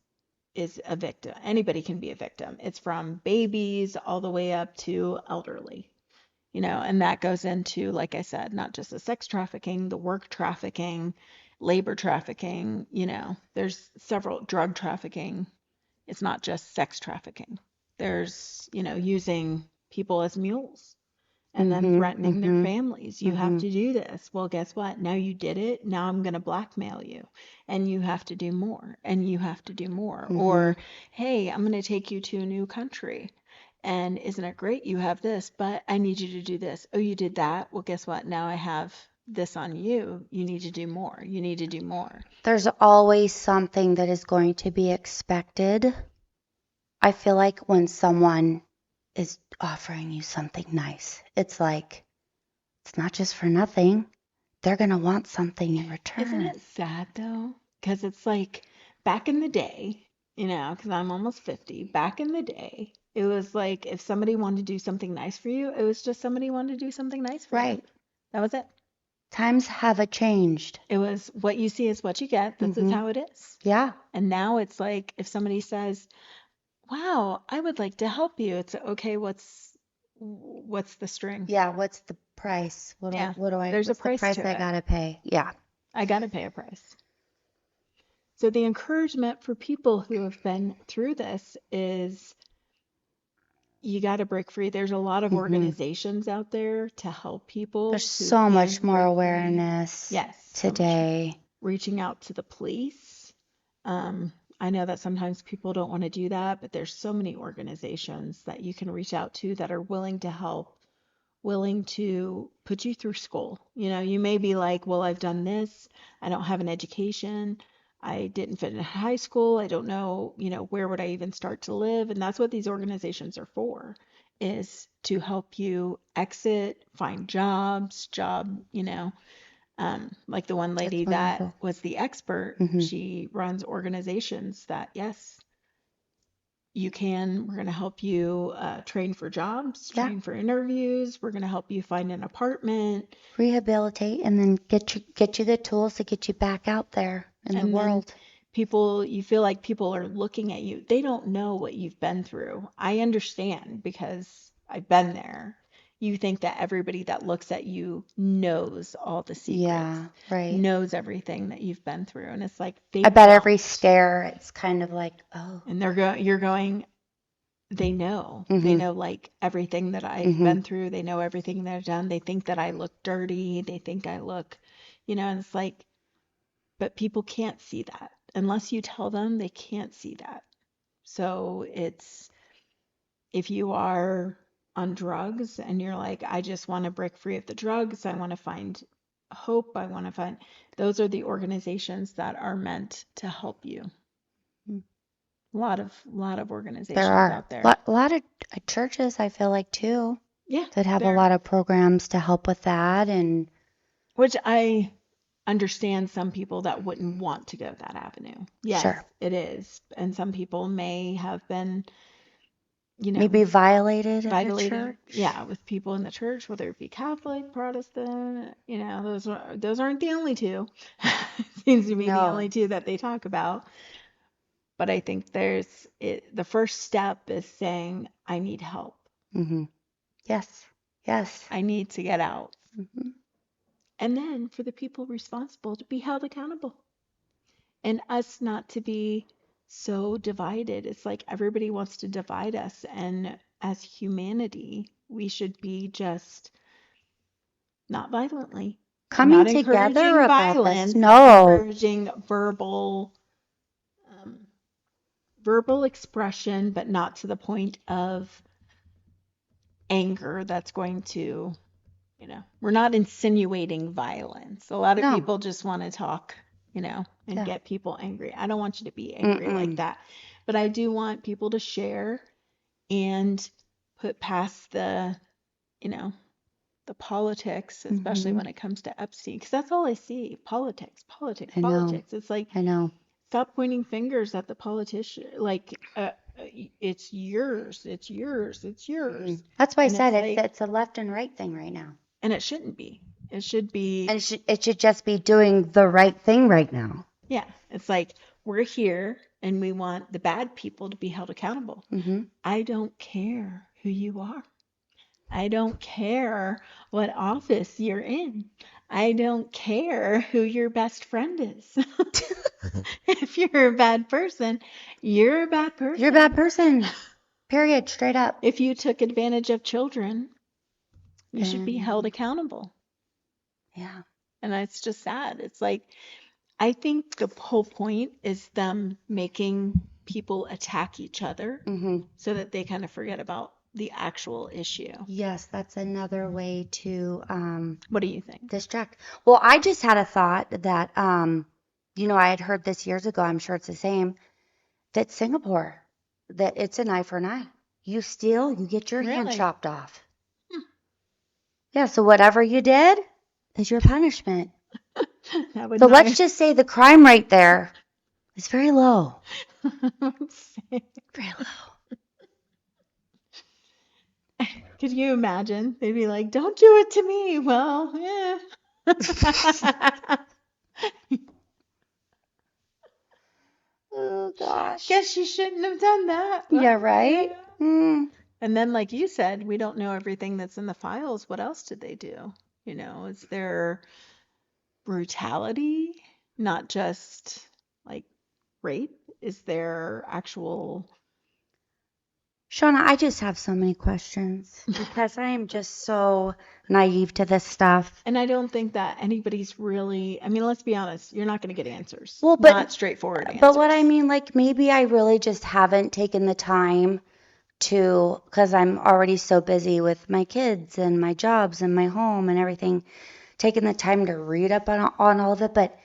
a victim. Anybody can be a victim. It's from babies all the way up to elderly. And that goes into, like I said, not just the sex trafficking, the work trafficking, labor trafficking, there's several drug trafficking. It's not just sex trafficking. There's, using people as mules and then Mhm. threatening their Mhm. families. You have Mhm. to do this. Well, guess what? Now you did it. Now I'm going to blackmail you. And you have to do more. And you have to do more. Mhm. Or, hey, I'm going to take you to a new country. And isn't it great? You have this, but I need you to do this. Oh, you did that? Well, guess what? Now I have this on you. You need to do more. You need to do more. There's always something that is going to be expected. I feel like when someone is offering you something nice, it's like, it's not just for nothing. They're going to want something in Isn't return. it sad though? Because it's like back in the day, because I'm almost 50, back in the day, it was like if somebody wanted to do something nice for you, it was just somebody wanted to do something nice for you. Right. That was it. Times have changed. It was what you see is what you get. This is Mhm. how it is. Yeah. And now it's like if somebody says, "Wow, I would like to help you," it's okay, what's the string? Yeah, what's the price? Yeah, there's a What's the price price to I it. gotta pay? Yeah. I gotta pay a price. So the encouragement for people who have been through this is you got to break free. There's a lot of Mhm. organizations out there to help people There's who so can much more break free. awareness Yes, so much more. today. Reaching out to the police. I know that sometimes people don't want to do that, but there's so many organizations that you can reach out to that are willing to help, willing to put you through school. You may be like, well, I've done this. I don't have an education. I didn't fit in high school. I don't know, where would I even start to live? And that's what these organizations are for, is to help you exit, find like the one That's lady that wonderful. was the expert. Mhm. She runs organizations that, yes, we're going to help you train for jobs, Yeah. train for interviews. We're going to help you find an apartment. Rehabilitate and then get you the tools to get you back out there in the And then world. you feel like people are looking at you. They don't know what you've been through. I understand because I've been there. You think that everybody that looks at you knows all the secrets, Yeah, right. knows everything that you've been through. And it's like I they bet don't. every stare, it's kind of like, oh. And you're going, they know. They Mhm. know like everything that I've Mhm. been through. They know everything that I've done. They think that I look dirty. They think I look, and it's like, but people can't see that. Unless you tell them, they can't see that. So it's if you are on drugs and you're like, I just want to break free of the drugs, I want to find hope, I want to find, those are the organizations that are meant to help you. Mm. A lot of There organizations are out there. a lot of churches, I feel like, too, Yeah, that have a there. lot of programs to help with that. And Which I understand some people that wouldn't want to go that avenue. Yes, sure, it is. And some people may have been, you know, maybe violated at a violated, church. yeah, with people in the church, whether it be Catholic, Protestant, those aren't the only two. Seems to be the No. only two that they talk about. But I think the first step is saying, I need help. Mm-hmm. Yes. Yes. I need to get out. Mm-hmm. And then for the people responsible to be held accountable. And us not to be so divided. It's like everybody wants to divide us. And as humanity, we should be just not violently. I'm Coming not together encouraging about this. violence. I'm No. encouraging um, verbal expression, but not to the point of anger that's going to, we're not insinuating violence. A lot of No. people just want to talk, and Yeah. get people angry. I don't want you to be angry like Mm-mm. that. But I do want people to share and put past you know, the politics, especially Mm-hmm. when it comes to Epstein, because that's all I see. Politics, politics, I know. politics. It's like, I know. stop pointing fingers at the politician. Like, it's yours, it's yours, it's Mm-hmm. yours. That's why I And said it's like, it's a left and right thing right now. and it shouldn't be. It should be, And it should just be doing the right thing right now. yeah, it's like, we're here and we want the bad people to be held accountable. Mm-hmm. I don't care who you are. I don't care what office you're in. I don't care who your best friend is. If you're a bad person, you're a bad You're a bad person. person. Period. Straight up. If you took advantage of children, you should be held And accountable. yeah. And it's just sad. It's like, I think the whole point is them making people attack each other hmm so that they kind of forget about the actual issue. Yes, that's another way to What do you think? distract. Well, I just had a thought that I had heard this years ago, I'm sure it's the same, that Singapore, that it's an eye for an eye. You steal, you get your hand Really? chopped off. Yeah, so whatever you did is your punishment. That would So not let's just say the crime rate there is very low. Very low. Could you imagine? They'd be like, "Don't do it to me." Well, yeah. Oh gosh. Guess you shouldn't have done that. Yeah, Well, right? yeah. Mm. And then, like you said, we don't know everything that's in the files. What else did they do? Is there brutality, not just like rape? Is there actual? Shonna, I just have so many questions because I am just so naive to this stuff. And I don't think that anybody's really, I mean, let's be honest, you're not going to get answers. Well, Not straightforward but what I answers. mean, like maybe I really just haven't taken the time to, because I'm already so busy with my kids and my jobs and my home and everything, taking the time to read up on all of it. But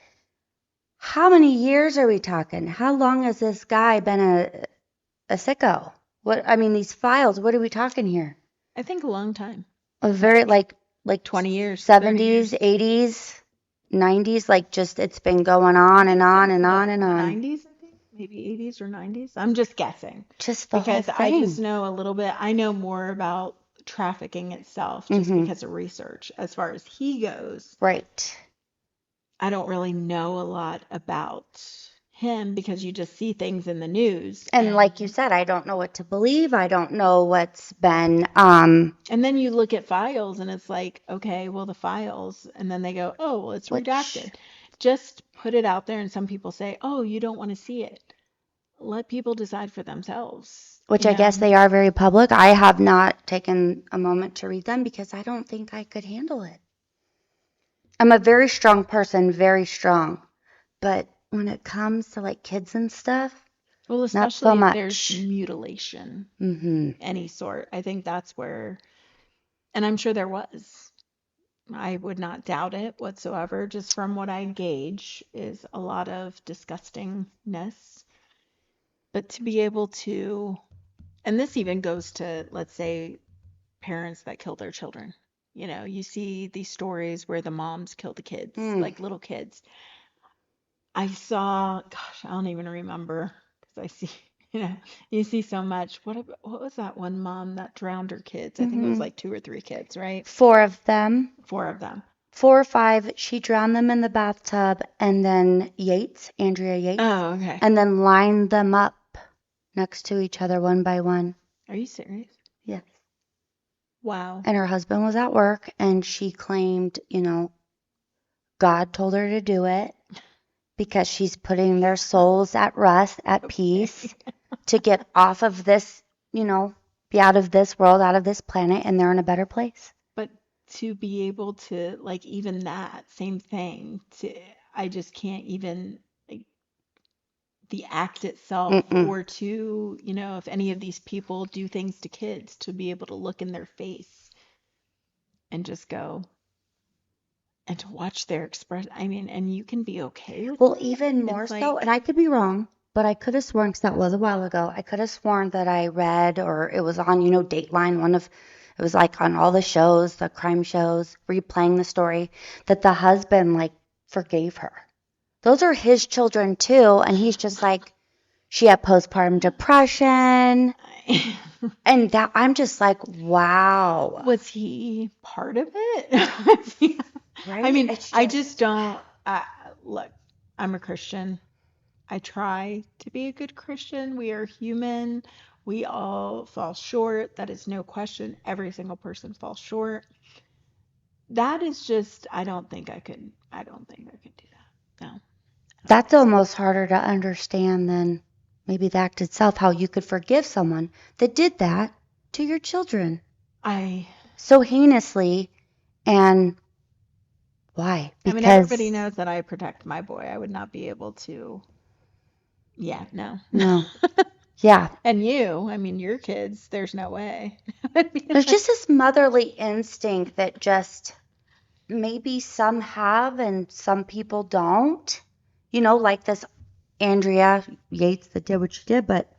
how many years are we talking? How long has this guy been a sicko? What I mean, these files, what are we talking here? I think a long time. A very like 20 years, 30 years. 70s, 80s, 90s, like just it's been going on and on and on and on. 90s, I think. Maybe 80s or 90s. I'm just guessing. Just the whole Because I just thing. know a little bit. I know more about trafficking itself just Mhm. because of research. As far as he goes, Right. I don't really know a lot about him because you just see things in the news. And like you said, I don't know what to believe. I don't know what's been And then you look at files and it's like, okay, well, the files, and then they go, oh, well, it's which redacted. Just put it out there, and some people say, oh, you don't want to see it. Let people decide for themselves. which I guess they are very public. I have not taken a moment to read them because I don't think I could handle it. I'm a very strong person, very strong. But when it comes to like kids and stuff, Well, not especially so if much. there's mutilation, hmm any sort. I think that's where, and I'm sure there was. I would not doubt it whatsoever. Just from what I gauge, is a lot of disgustingness. But to be able to, and this even goes to, let's say, parents that kill their children. You see these stories where the moms kill the kids, like little kids. I saw, gosh, I don't even remember because I see, you see so much. What was that one mom that drowned her kids? I think it was like 2 or 3 kids, right? 4 of them. 4 of them. 4 or 5. She drowned them in the bathtub and then Andrea Yates, Oh, okay. and then lined them up next to each other one by one. Are you serious? Yes. Wow. And her husband was at work and she claimed, God told her to do it because she's putting their souls at rest, at peace, to get off of this, be out of this world, out of this planet, and they're in a better place. But to be able to, like, even that same thing, I just can't even, like, the act itself, Mm-mm. or to, if any of these people do things to kids, to be able to look in their face and just go, and to watch their expression. I mean, and you can be okay with Well, it. even more It's so, like, and I could be wrong, but I could have sworn, because that was a while ago, I could have sworn that I read, or it was on, Dateline, it was like on all the shows, the crime shows, replaying the story, that the husband, like, forgave her. Those are his children too, and he's just like, she had postpartum depression, and that I'm just like, wow. was he part of it? Right? I mean, It's I just- just don't, look, I'm a Christian. I try to be a good Christian. We are human. We all fall short. That is no question. Every single person falls short. That is just, I don't think I could do that. No. That's almost harder to understand than maybe the act itself, how you could forgive someone that did that to your children I so heinously. And why? mean, everybody knows that I protect my boy. I would not be able to. Yeah, no. No. Yeah. And you, I mean, your kids, there's no way. There's just this motherly instinct that just maybe some have and some people don't. You know, like this Andrea Yates that did what she did, but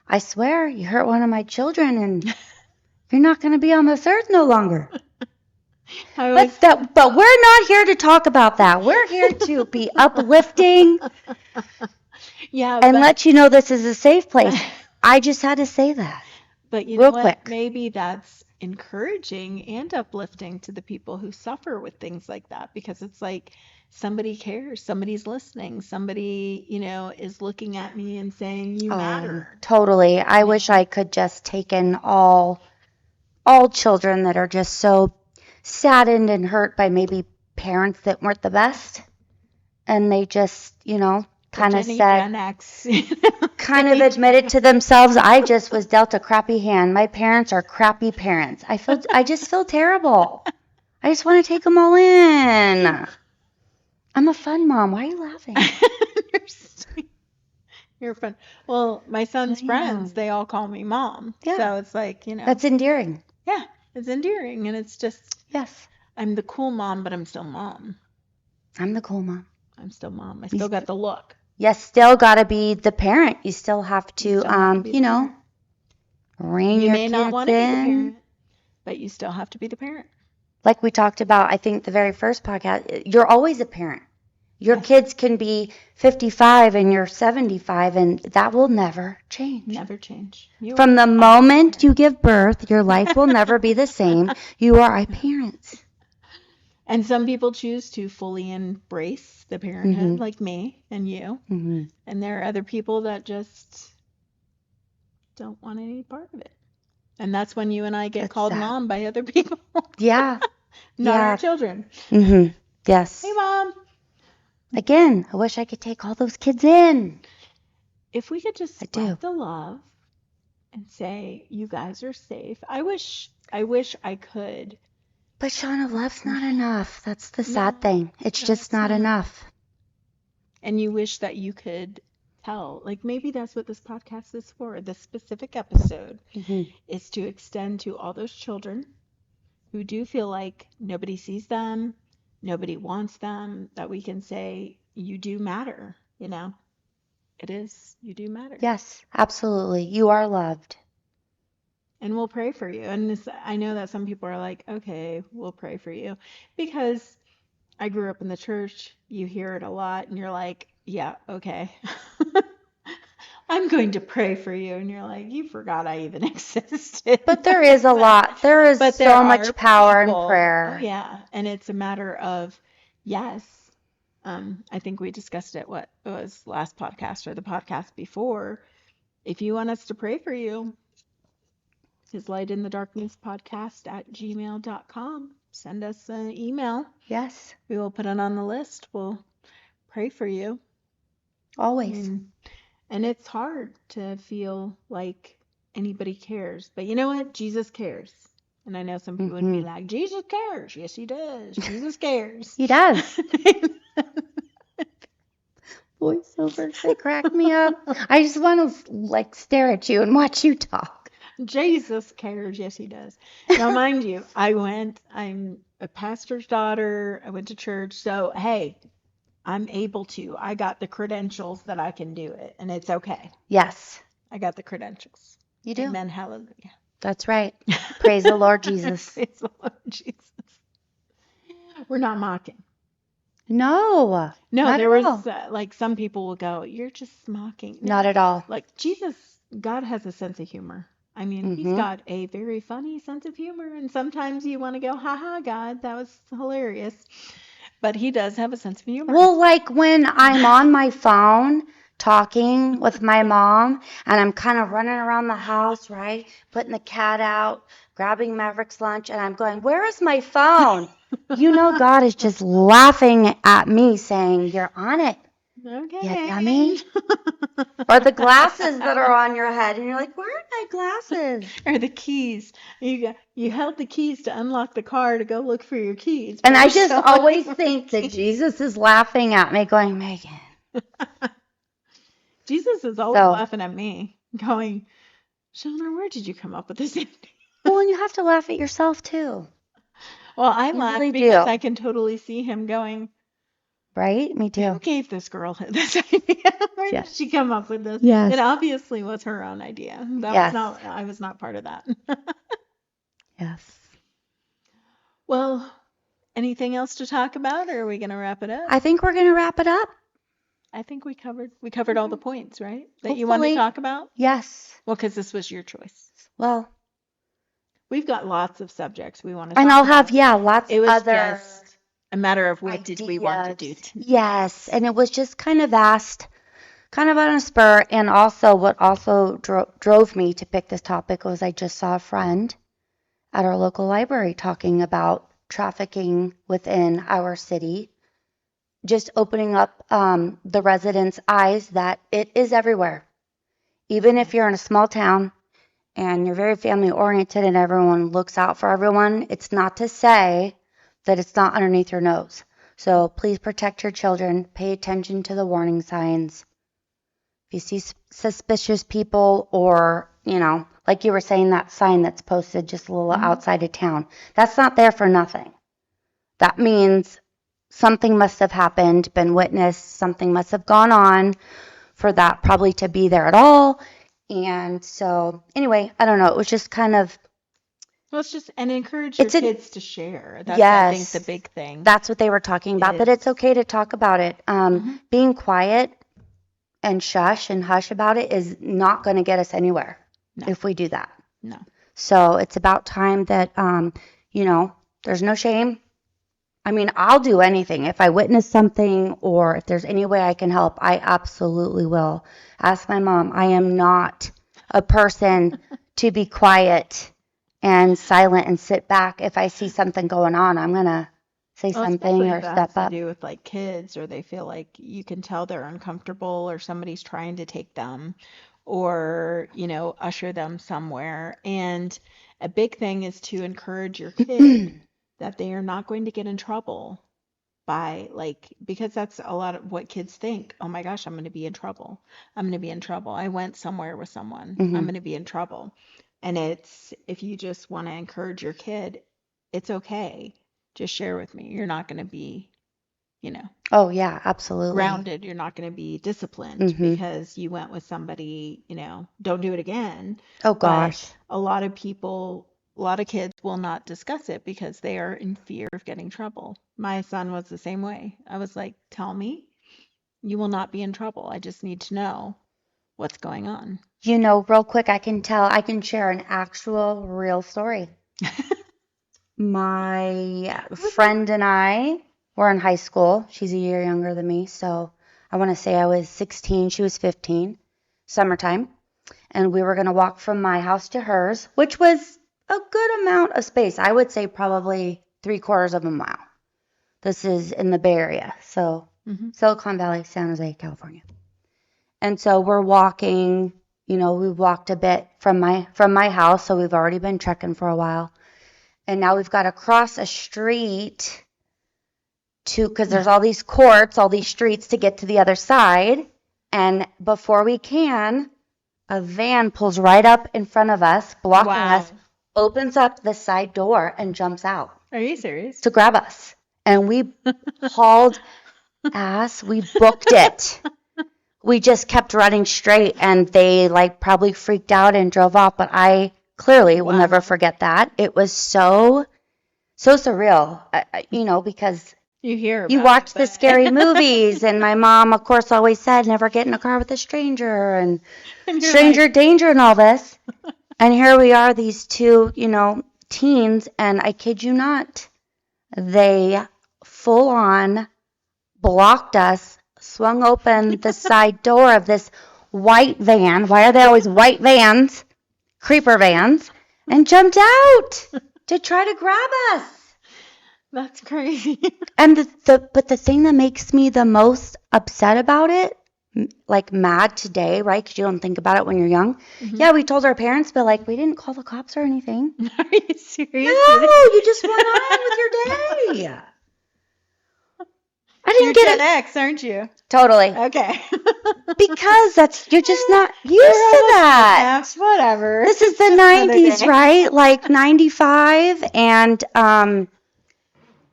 I swear you hurt one of my children and you're not going to be on this earth no longer. But we're not here to talk about that. We're here to be uplifting and let you know this is a safe place. I just had to say that. But you real know what? quick. Maybe that's encouraging and uplifting to the people who suffer with things like that, because it's like somebody cares, somebody's listening, somebody, is looking at me and saying, you matter. Totally. I wish I could just take in all children that are just so saddened and hurt by maybe parents that weren't the best. And they just, kind of said, Gen X, kind of admitted to themselves, I just was dealt a crappy hand. My parents are crappy parents. I just feel terrible. I just want to take them all in. I'm a fun mom. Why are you laughing? You're fun. Well, my son's friends, they all call me mom. Yeah. So it's like, That's endearing. Yeah, it's endearing. And it's just, yes, I'm the cool mom, but I'm still mom. I'm the cool mom. I'm still mom. I still got the look. You still got to be the parent. You still have to, rein you your may not kids want to be the in. parent, but you still have to be the parent. Like we talked about, I think the very first podcast, you're always a parent. Your kids can be 55 and you're 75, and that will never change. Never change. From the moment you give birth, your life will never be the same. You are a parent. And some people choose to fully embrace the parenthood, like me and you. Mm-hmm. And there are other people that just don't want any part of it. And that's when you and I get called mom by other people. Yeah. Not our children. Mm-hmm. Yes. Hey, Mom. Again, I wish I could take all those kids in. If we could just spread the love and say, you guys are safe. I wish I could. But Shonna, love's not enough. That's the sad thing. It's just not enough. And you wish that you could tell. Like maybe that's what this podcast is for. This specific episode is to extend to all those children who do feel like nobody sees them, nobody wants them, that we can say, you do matter, It is. You do matter. Yes, absolutely. You are loved. And we'll pray for you. And I know that some people are like, okay, we'll pray for you. Because I grew up in the church. You hear it a lot. And you're like, yeah, okay. I'm going to pray for you. And you're like, you forgot I even existed. But there is a lot. There is so much power in prayer. Oh, yeah. And it's a matter of, yes. I think we discussed it, what it was last podcast or the podcast before. If you want us to pray for you, is Light in the Darkness podcast at gmail.com. Send us an email. Yes. We will put it on the list. We'll pray for you. Always. And it's hard to feel like anybody cares. But you know what? Jesus cares. And I know some people would be like, Jesus cares. Yes, he does. Jesus cares. He does. Voiceovers, they crack me up. I just want to stare at you and watch you talk. Jesus cares. Yes, he does. Now, mind you, I'm a pastor's daughter. I went to church. So, hey, I'm able to. I got the credentials that I can do it. And it's okay. Yes. I got the credentials. You do. Amen. Hallelujah. That's right. Praise the Lord Jesus. Praise the Lord Jesus. We're not mocking. No. No, there was like some people will go, you're just mocking. No, not at all. Like Jesus, God has a sense of humor. I mean, he's got a very funny sense of humor. And sometimes you want to go, ha, God, that was hilarious. But he does have a sense of humor. Well, like when I'm on my phone talking with my mom and I'm kind of running around the house, right? Putting the cat out, grabbing Maverick's lunch, and I'm going, where is my phone? God is just laughing at me saying, you're on it. Okay. You dummy. Or the glasses that are on your head, and you're like, where are my glasses? Or the keys. You held the keys to unlock the car to go look for your keys. And but I you're just still always looking for think your that keys. Jesus is laughing at me, going, Megan. Jesus is always So, laughing at me, going, Shonna, where did you come up with this idea? well, and you have to laugh at yourself too. Well, I You laugh really because do. I can totally see him going, Right? Me who too. gave this girl this idea? Where did Yes. she come up with this? Yes. It obviously was her own idea. Yes. I was not part of that. Yes. Well, anything else to talk about, or are we going to wrap it up? I think we're going to wrap it up. I think we covered all the points, right? That you want to Hopefully. talk about? Yes. Well, because this was your choice. Well, We've got lots of subjects we want to and talk I'll have, about. lots It was other just a matter of what did we want to do ideas. tonight. Yes. And it was just kind of asked, kind of on a spur. And also, what also drove me to pick this topic was I just saw a friend at our local library talking about trafficking within our city, just opening up the residents' eyes that it is everywhere. Even if you're in a small town and you're very family oriented and everyone looks out for everyone, it's not to say that it's not underneath your nose. So please protect your children. Pay attention to the warning signs. If you see suspicious people, or, like you were saying, that sign that's posted just a little outside of town, that's not there for nothing. That means something must have happened, been witnessed, something must have gone on for that probably to be there at all. And so, anyway, I don't know. It was just kind of, Well, it's just, and encourage your It's a- kids to share. That's, I think, yes, the big thing. that's what they were talking about, that it's okay to talk about it. Being quiet and shush and hush about it is not going to get us anywhere No. if we do that. No. So it's about time that, there's no shame. I mean, I'll do anything. If I witness something or if there's any way I can help, I absolutely will. Ask my mom. I am not a person to be quiet and silent and sit back. If I see something going on, I'm going to say Well, something especially or if it step has up. to do with like kids, or they feel like you can tell they're uncomfortable, or somebody's trying to take them, or usher them somewhere. And a big thing is to encourage your kid that they are not going to get in trouble by, because that's a lot of what kids think. Oh my gosh, I'm going to be in trouble. I'm going to be in trouble. I went somewhere with someone. I'm going to be in trouble. And if you just want to encourage your kid, it's okay. Just share with me. You're not going to be, Oh, yeah, absolutely. grounded. You're not going to be disciplined because you went with somebody, don't do it again. Oh, gosh. But a lot of kids will not discuss it because they are in fear of getting trouble. My son was the same way. I was like, tell me, you will not be in trouble. I just need to know what's going on. Real quick, I can share an actual real story. My friend and I were in high school. She's a year younger than me, so I want to say I was 16, she was 15, summertime. And we were going to walk from my house to hers, which was a good amount of space. I would say probably 3/4 of a mile. This is in the Bay Area, so Silicon Valley, San Jose, California. And so we're walking, we've walked a bit from my house, so we've already been trekking for a while. And now we've got to cross a street because there's all these courts, all these streets to get to the other side. And before we can, a van pulls right up in front of us, blocking us, opens up the side door and jumps out. Are you serious? To grab us. And we hauled ass. We booked it. We just kept running straight, and they probably freaked out and drove off. But I clearly will never forget that. It was so surreal, because you watch the scary movies, and my mom, of course, always said, never get in a car with a stranger, and stranger danger and all this. And here we are, these two, teens, and I kid you not, they full on blocked us, swung open the side door of this white van. Why are they always white vans? Creeper vans. And jumped out to try to grab us. That's crazy. And but the thing that makes me the most upset about it, like mad today, right? Because you don't think about it when you're young. Mhm. Yeah, we told our parents, but like we didn't call the cops or anything. Are you serious? No, you just went on with your day. I You're didn't get Gen it X, aren't you? totally Okay. because you're just not used to that. Yes, whatever. This is the Just another 90s, day. right? Like 95, and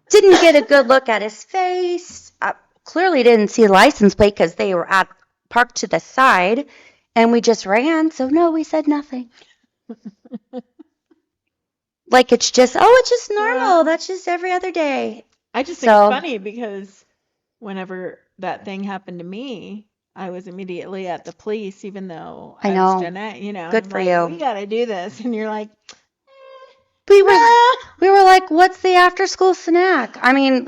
didn't get a good look at his face. Clearly didn't see the license plate because they were parked to the side, and we just ran. So no, we said nothing. Like it's just normal. That's just every other day. I just think it's funny because whenever that thing happened to me, I was immediately at the police, even though I was know. Gen X, Good I'm for like, you. we got to do this. And you're like, We were like, what's the after school snack? I mean,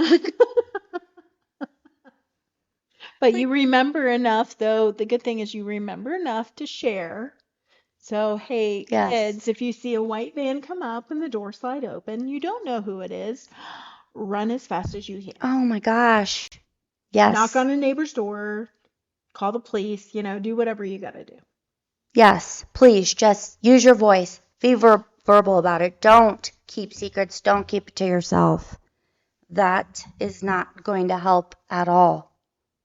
but you remember enough, though. The good thing is you remember enough to share. So, hey, Yes. kids, if you see a white van come up and the door slide open, you don't know who it is, run as fast as you can. Oh my gosh. Yes. Knock on a neighbor's door, call the police, do whatever you got to do. Yes, please just use your voice. Be verbal about it. Don't keep secrets. Don't keep it to yourself. That is not going to help at all.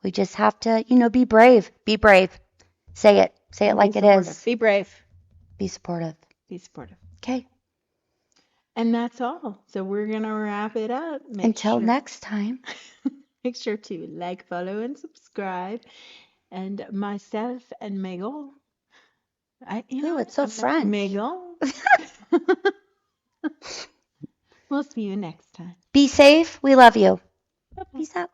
We just have to, be brave. Be brave. Say it. Say it like it is. Be brave. Be supportive. Be supportive. Okay. And that's all. So we're going to wrap it up. Until next time. Make sure to like, follow, and subscribe. And myself and Megan. Ooh, it's so French. Megan. We'll see you next time. Be safe. We love you. Peace out.